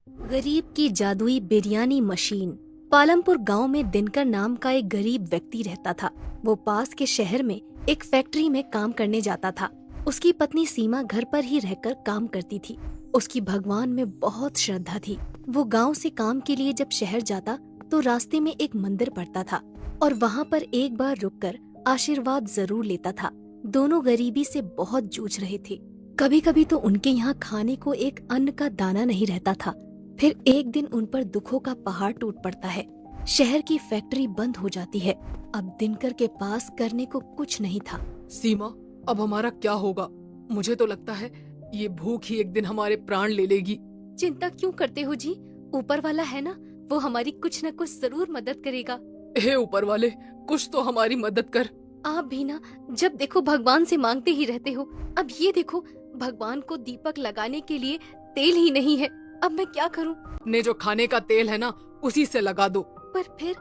गरीब की जादुई बिरयानी मशीन। पालमपुर गांव में दिनकर नाम का एक गरीब व्यक्ति रहता था। वो पास के शहर में एक फैक्ट्री में काम करने जाता था। उसकी पत्नी सीमा घर पर ही रहकर काम करती थी। उसकी भगवान में बहुत श्रद्धा थी। वो गांव से काम के लिए जब शहर जाता तो रास्ते में एक मंदिर पड़ता था और वहाँ पर एक बार रुककर आशीर्वाद जरूर लेता था। दोनों गरीबी से बहुत जूझ रहे थे। कभी कभी तो उनके यहाँ खाने को एक अन्न का दाना नहीं रहता था। फिर एक दिन उन पर दुखों का पहाड़ टूट पड़ता है। शहर की फैक्ट्री बंद हो जाती है। अब दिनकर के पास करने को कुछ नहीं था। सीमा, अब हमारा क्या होगा? मुझे तो लगता है ये भूख ही एक दिन हमारे प्राण ले लेगी। चिंता क्यों करते हो जी? ऊपर वाला है ना, वो हमारी कुछ न कुछ जरूर मदद करेगा। हे ऊपर वाले, कुछ तो हमारी मदद कर। आप भी ना जब देखो भगवान से मांगते ही रहते हो। अब ये देखो, भगवान को दीपक लगाने के लिए तेल ही नहीं है। अब मैं क्या करूं? ने जो खाने का तेल है ना, उसी से लगा दो। पर फिर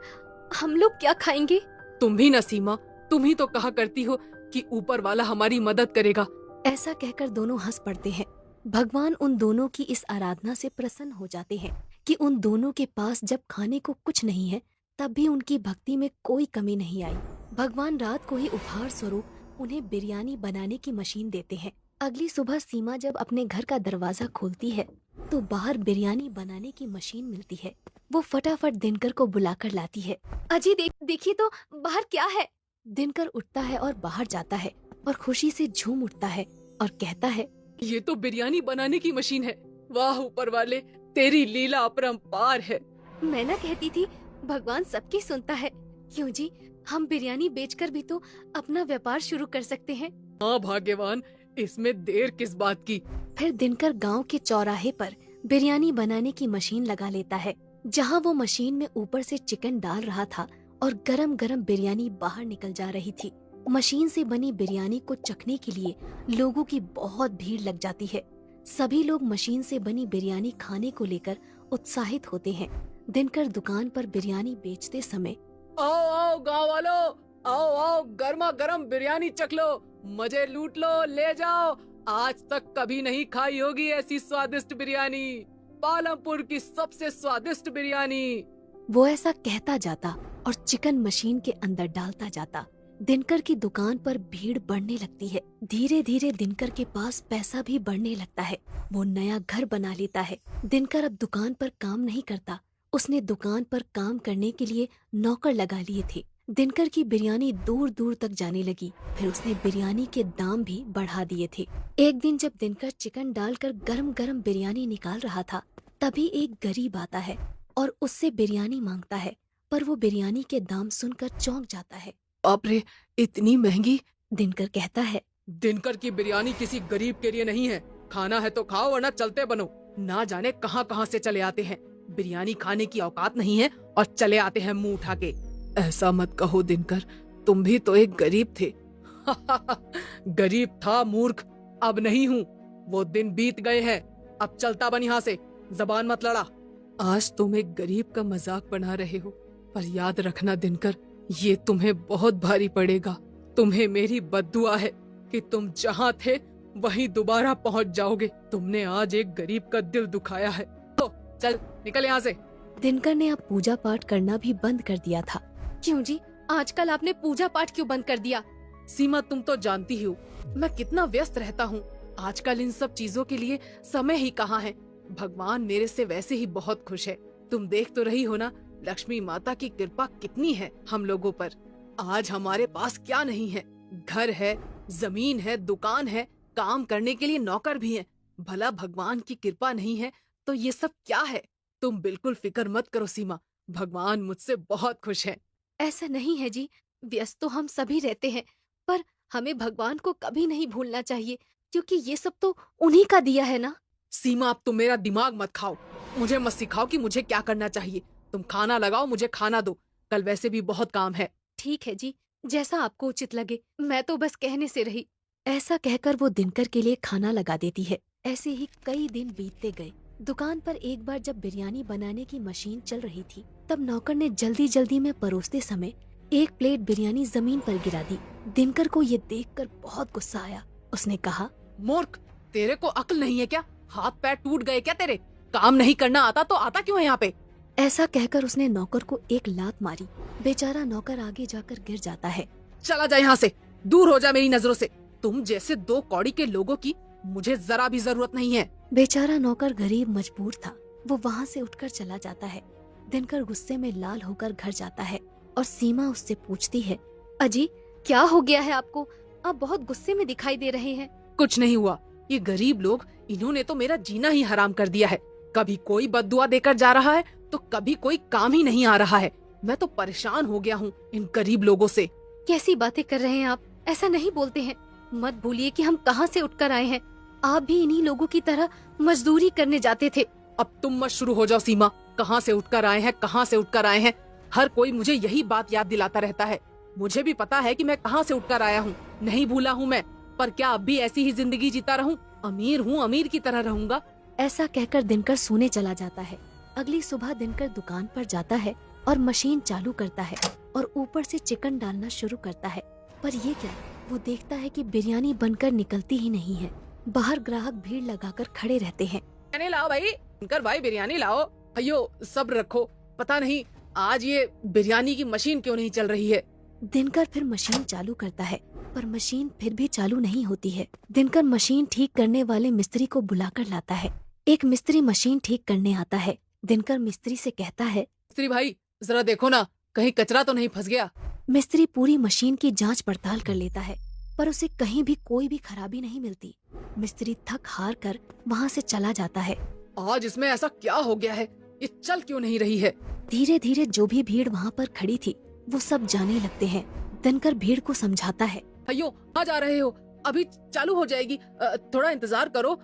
हम लोग क्या खाएंगे? तुम भी ना सीमा, तुम ही तो कहा करती हो कि ऊपर वाला हमारी मदद करेगा। ऐसा कहकर दोनों हंस पड़ते हैं। भगवान उन दोनों की इस आराधना से प्रसन्न हो जाते हैं कि उन दोनों के पास जब खाने को कुछ नहीं है तब भी उनकी भक्ति में कोई कमी नहीं आई। भगवान रात को ही उपहार स्वरूप उन्हें बिरयानी बनाने की मशीन देते हैं। अगली सुबह सीमा जब अपने घर का दरवाजा खोलती है तो बाहर बिरयानी बनाने की मशीन मिलती है। वो फटाफट दिनकर को बुलाकर लाती है। अजी देखिए तो बाहर क्या है। दिनकर उठता है और बाहर जाता है और खुशी से झूम उठता है और कहता है, ये तो बिरयानी बनाने की मशीन है। वाह ऊपर वाले, तेरी लीला अपरंपार है। मैं ना कहती थी भगवान सबकी सुनता है। क्यों जी, हम बिरयानी बेचकर भी तो अपना व्यापार शुरू कर सकते हैं। हाँ भाग्यवान, इसमें देर किस बात की। फिर दिनकर गांव के चौराहे पर बिरयानी बनाने की मशीन लगा लेता है। जहां वो मशीन में ऊपर से चिकन डाल रहा था और गरम गरम बिरयानी बाहर निकल जा रही थी। मशीन से बनी बिरयानी को चखने के लिए लोगों की बहुत भीड़ लग जाती है। सभी लोग मशीन से बनी बिरयानी खाने को लेकर उत्साहित होते हैं। दिनकर दुकान पर बिरयानी बेचते समय, आओ आओ गाँव वालों, आओ आओ, गर्मा गर्म बिरयानी चख लो, मजे लूट लो, ले जाओ। आज तक कभी नहीं खाई होगी ऐसी स्वादिष्ट बिरयानी, पालमपुर की सबसे स्वादिष्ट बिरयानी। वो ऐसा कहता जाता और चिकन मशीन के अंदर डालता जाता। दिनकर की दुकान पर भीड़ बढ़ने लगती है। धीरे धीरे दिनकर के पास पैसा भी बढ़ने लगता है। वो नया घर बना लेता है। दिनकर अब दुकान पर काम नहीं करता। उसने दुकान पर काम करने के लिए नौकर लगा लिए थे। दिनकर की बिरयानी दूर दूर तक जाने लगी। फिर उसने बिरयानी के दाम भी बढ़ा दिए थे। एक दिन जब दिनकर चिकन डालकर गरम गरम बिरयानी निकाल रहा था, तभी एक गरीब आता है और उससे बिरयानी मांगता है। पर वो बिरयानी के दाम सुनकर चौंक जाता है। बाप रे, इतनी महंगी। दिनकर कहता है, दिनकर की बिरयानी किसी गरीब के लिए नहीं है। खाना है तो खाओ वरना चलते बनो। ना जाने कहां कहां से चले आते हैं। बिरयानी खाने की औकात नहीं है और चले आते हैं मुंह उठा के। ऐसा मत कहो दिनकर, तुम भी तो एक गरीब थे। गरीब था मूर्ख, अब नहीं हूँ। वो दिन बीत गए हैं। अब चलता बन यहाँ से, जबान मत लड़ा। आज तुम एक गरीब का मजाक बना रहे हो, पर याद रखना दिनकर, ये तुम्हें बहुत भारी पड़ेगा। तुम्हें मेरी बद्दुआ है कि तुम जहाँ थे वहीं दोबारा पहुँच जाओगे। तुमने आज एक गरीब का दिल दुखाया है। तो चल निकल यहाँ से। दिनकर ने अब पूजा पाठ करना भी बंद कर दिया था। क्यों जी, आजकल आपने पूजा पाठ क्यों बंद कर दिया? सीमा, तुम तो जानती हो मैं कितना व्यस्त रहता हूँ। आजकल इन सब चीजों के लिए समय ही कहाँ है। भगवान मेरे से वैसे ही बहुत खुश है। तुम देख तो रही हो ना, लक्ष्मी माता की कृपा कितनी है हम लोगों पर। आज हमारे पास क्या नहीं है? घर है, जमीन है, दुकान है, काम करने के लिए नौकर भी हैं। भला भगवान की कृपा नहीं है तो ये सब क्या है? तुम बिल्कुल फिक्र मत करो सीमा, भगवान मुझसे बहुत खुश है। ऐसा नहीं है जी, व्यस्त तो हम सभी रहते हैं, पर हमें भगवान को कभी नहीं भूलना चाहिए, क्योंकि ये सब तो उन्हीं का दिया है ना। सीमा, अब तुम मेरा दिमाग मत खाओ। मुझे मत सिखाओ कि मुझे क्या करना चाहिए। तुम खाना लगाओ, मुझे खाना दो। कल वैसे भी बहुत काम है। ठीक है जी, जैसा आपको उचित लगे। मैं तो बस कहने से रही। ऐसा कहकर वो दिनकर के लिए खाना लगा देती है। ऐसे ही कई दिन बीतते गए। दुकान पर एक बार जब बिरयानी बनाने की मशीन चल रही थी, तब नौकर ने जल्दी जल्दी में परोसते समय एक प्लेट बिरयानी जमीन पर गिरा दी। दिनकर को ये देखकर बहुत गुस्सा आया। उसने कहा, मूर्ख, तेरे को अक्ल नहीं है क्या? हाथ पैर टूट गए क्या तेरे? काम नहीं करना आता तो आता क्यों है यहाँ पे? ऐसा कहकर उसने नौकर को एक लात मारी। बेचारा नौकर आगे जाकर गिर जाता है। चला जा यहाँ से, दूर हो जा मेरी नजरों से। तुम जैसे दो कौड़ी के लोगों की मुझे जरा भी जरूरत नहीं है। बेचारा नौकर गरीब मजबूर था, वो वहाँ से उठकर चला जाता है। दिनकर गुस्से में लाल होकर घर जाता है और सीमा उससे पूछती है, अजी क्या हो गया है आपको? आप बहुत गुस्से में दिखाई दे रहे हैं। कुछ नहीं हुआ, ये गरीब लोग, इन्होंने तो मेरा जीना ही हराम कर दिया है। कभी कोई बद्दुआ देकर जा रहा है तो कभी कोई काम ही नहीं आ रहा है। मैं तो परेशान हो गया हूँ इन गरीब लोगों से। कैसी बातें कर रहे हैं आप? ऐसा नहीं बोलते हैं। मत भूलिए कि हम कहाँ से उठकर आए हैं। आप भी इन्हीं लोगों की तरह मजदूरी करने जाते थे। अब तुम मत शुरू हो जाओ सीमा। कहाँ से उठकर आए हैं, कहाँ से उठकर आए हैं, हर कोई मुझे यही बात याद दिलाता रहता है। मुझे भी पता है कि मैं कहाँ से उठकर आया हूँ, नहीं भूला हूँ मैं। पर क्या अब भी ऐसी ही जिंदगी जीता रहूं? अमीर हूँ, अमीर की तरह रहूंगा। ऐसा कहकर दिनकर सोने चला जाता है। अगली सुबह दिनकर दुकान पर जाता है और मशीन चालू करता है और ऊपर से चिकन डालना शुरू करता है। पर ये क्या, वो देखता है कि बिरयानी बनकर निकलती ही नहीं है। बाहर ग्राहक भीड़ लगाकर खड़े रहते हैं। बिरयानी लाओ भाई, दिनकर भाई बिरयानी लाओ। अयो सब्र रखो, पता नहीं आज ये बिरयानी की मशीन क्यों नहीं चल रही है। दिनकर फिर मशीन चालू करता है पर मशीन फिर भी चालू नहीं होती है। दिनकर मशीन ठीक करने वाले मिस्त्री को बुलाकर लाता है। एक मिस्त्री मशीन ठीक करने आता है। दिनकर मिस्त्री से कहता है, मिस्त्री भाई जरा देखो ना, कहीं कचरा तो नहीं फंस गया। मिस्त्री पूरी मशीन की जांच पड़ताल कर लेता है पर उसे कहीं भी कोई भी खराबी नहीं मिलती। मिस्त्री थक हार कर वहाँ से चला जाता है। आज इसमें ऐसा क्या हो गया है, ये चल क्यों नहीं रही है? धीरे धीरे जो भी भीड़ वहाँ पर खड़ी थी वो सब जाने लगते हैं। दिनकर भीड़ को समझाता है, अयो आ जा रहे हो, अभी चालू हो जाएगी, थोड़ा इंतजार करो।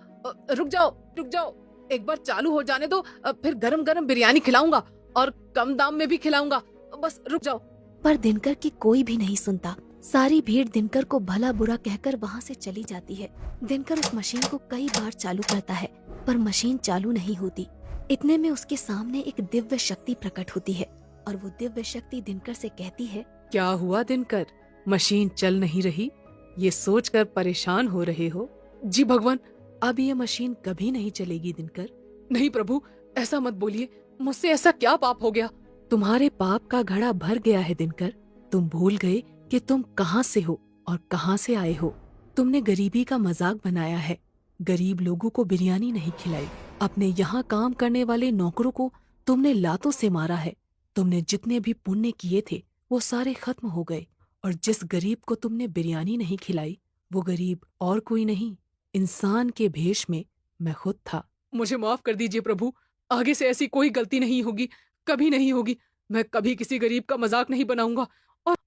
रुक जाओ, एक बार चालू हो जाने दो, फिर गरम गरम बिरयानी खिलाऊंगा और कम दाम में भी खिलाऊंगा, बस रुक जाओ। पर दिनकर की कोई भी नहीं सुनता। सारी भीड़ दिनकर को भला बुरा कहकर वहाँ से चली जाती है। दिनकर उस मशीन को कई बार चालू करता है पर मशीन चालू नहीं होती। इतने में उसके सामने एक दिव्य शक्ति प्रकट होती है और वो दिव्य शक्ति दिनकर से कहती है, क्या हुआ दिनकर, मशीन चल नहीं रही? ये सोचकर परेशान हो रहे हो? जी भगवान, अब ये मशीन कभी नहीं चलेगी दिनकर। नहीं प्रभु, ऐसा मत बोलिए, मुझसे ऐसा क्या पाप हो गया? तुम्हारे पाप का घड़ा भर गया है दिनकर। तुम भूल गए कि तुम कहाँ से हो और कहाँ से आए हो। तुमने गरीबी का मजाक बनाया है, गरीब लोगों को बिरयानी नहीं खिलाई। अपने यहाँ काम करने वाले नौकरों को तुमने लातों से मारा है। तुमने जितने भी पुण्य किए थे वो सारे खत्म हो गए और जिस गरीब को तुमने बिरयानी नहीं खिलाई वो गरीब और कोई नहीं, इंसान के भेष में मैं खुद था। मुझे माफ कर दीजिए प्रभु, आगे से ऐसी कोई गलती नहीं होगी, कभी नहीं होगी। मैं कभी किसी गरीब का मजाक नहीं बनाऊंगा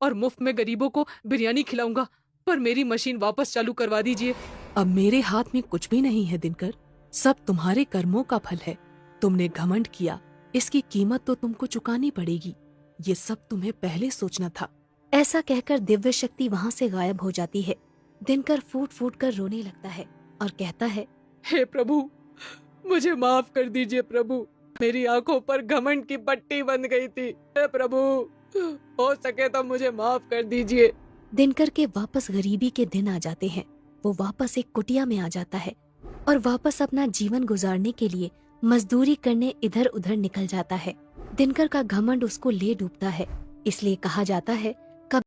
और मुफ्त में गरीबों को बिरयानी खिलाऊंगा। पर मेरी मशीन वापस चालू करवा दीजिए। अब मेरे हाथ में कुछ भी नहीं है दिनकर, सब तुम्हारे कर्मों का फल है। तुमने घमंड किया, इसकी कीमत तो तुमको चुकानी पड़ेगी। ये सब तुम्हें पहले सोचना था। ऐसा कहकर दिव्य शक्ति वहाँ से गायब हो जाती है। दिनकर फूट फूट कर रोने लगता है और कहता है, हे प्रभु, मुझे माफ कर दीजिए प्रभु, मेरी आंखों पर घमंड की पट्टी बंध गई थी। हे प्रभु, हो सके तो मुझे माफ कर दीजिए। दिनकर के वापस गरीबी के दिन आ जाते हैं। वो वापस एक कुटिया में आ जाता है और वापस अपना जीवन गुजारने के लिए मजदूरी करने इधर उधर निकल जाता है। दिनकर का घमंड उसको ले डूबता है। इसलिए कहा जाता है